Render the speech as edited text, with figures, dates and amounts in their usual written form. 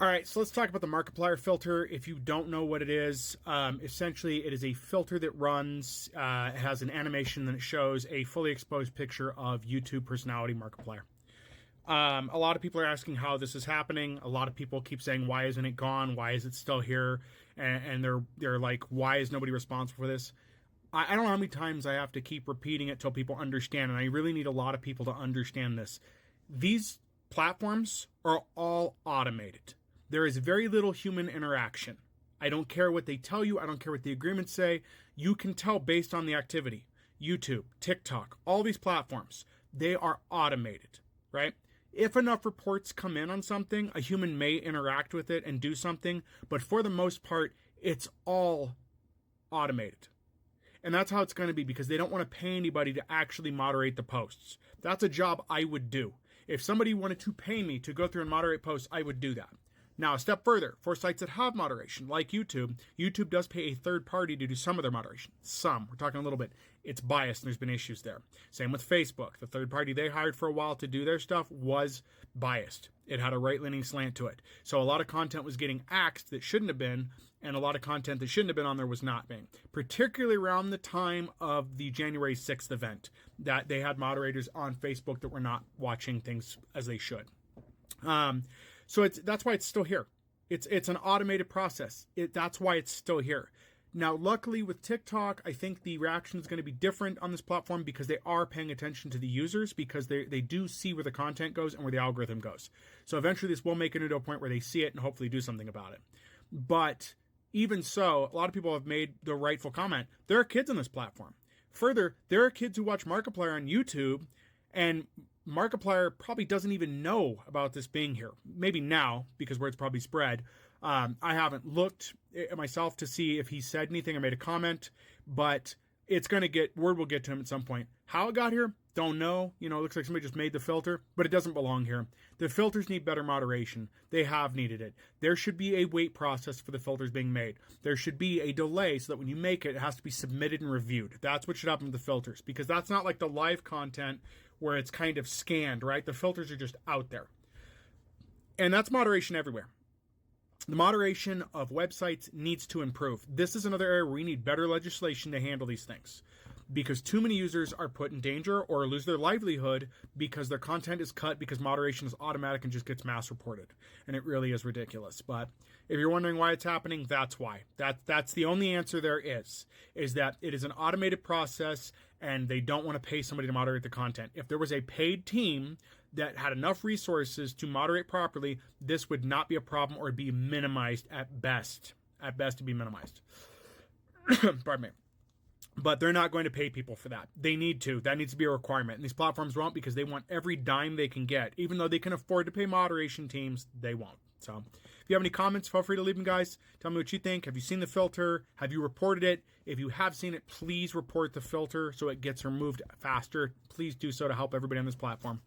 All right, so let's talk about the Markiplier filter. If you don't know what it is, essentially it is a filter that runs, it has an animation that shows a fully exposed picture of YouTube personality Markiplier. A lot of people are asking how this is happening. A lot of people keep saying, why isn't it gone? Why is it still here? And they're like, why is nobody responsible for this? I don't know how many times I have to keep repeating it till people understand, and I really need a lot of people to understand this. These platforms are all automated. There is very little human interaction. I don't care what they tell you. I don't care what the agreements say. You can tell based on the activity. YouTube, TikTok, all these platforms, they are automated, right? If enough reports come in on something, a human may interact with it and do something, but for the most part, it's all automated. And that's how it's going to be, because they don't want to pay anybody to actually moderate the posts. That's a job I would do. If somebody wanted to pay me to go through and moderate posts, I would do that. Now, a step further, for sites that have moderation, like YouTube, YouTube does pay a third party to do some of their moderation. Some. We're talking a little bit. It's biased, and there's been issues there. Same with Facebook. The third party they hired for a while to do their stuff was biased. It had a right-leaning slant to it. So a lot of content was getting axed that shouldn't have been, and a lot of content that shouldn't have been on there was not being. Particularly around the time of the January 6th event, that they had moderators on Facebook that were not watching things as they should. So that's why it's still here. It's an automated process. That's why it's still here. Now, luckily with TikTok, I think the reaction is going to be different on this platform, because they are paying attention to the users, because they do see where the content goes and where the algorithm goes. So eventually this will make it into a point where they see it and hopefully do something about it. But even so, a lot of people have made the rightful comment. There are kids on this platform. Further, there are kids who watch Markiplier on YouTube, and Markiplier probably doesn't even know about this being here. Maybe now, because where it's probably spread. I haven't looked at myself to see if he said anything or made a comment, but it's going to word will get to him at some point. How it got here, don't know. You know, it looks like somebody just made the filter, but it doesn't belong here. The filters need better moderation. They have needed it. There should be a wait process for the filters being made. There should be a delay so that when you make it, it has to be submitted and reviewed. That's what should happen with the filters, because that's not like the live content where it's kind of scanned, right? The filters are just out there. And that's moderation everywhere. The moderation of websites needs to improve. This is another area where we need better legislation to handle these things, because too many users are put in danger or lose their livelihood because their content is cut because moderation is automatic and just gets mass reported. And it really is ridiculous. But if you're wondering why it's happening, that's why. That's the only answer there is that it is an automated process and they don't want to pay somebody to moderate the content. If there was a paid team that had enough resources to moderate properly, this would not be a problem or be minimized at best. At best, to be minimized. Pardon me. But they're not going to pay people for that. They need to. That needs to be a requirement. And these platforms won't, because they want every dime they can get. Even though they can afford to pay moderation teams, they won't. So if you have any comments, feel free to leave them, guys. Tell me what you think. Have you seen the filter? Have you reported it? If you have seen it, please report the filter so it gets removed faster. Please do so to help everybody on this platform.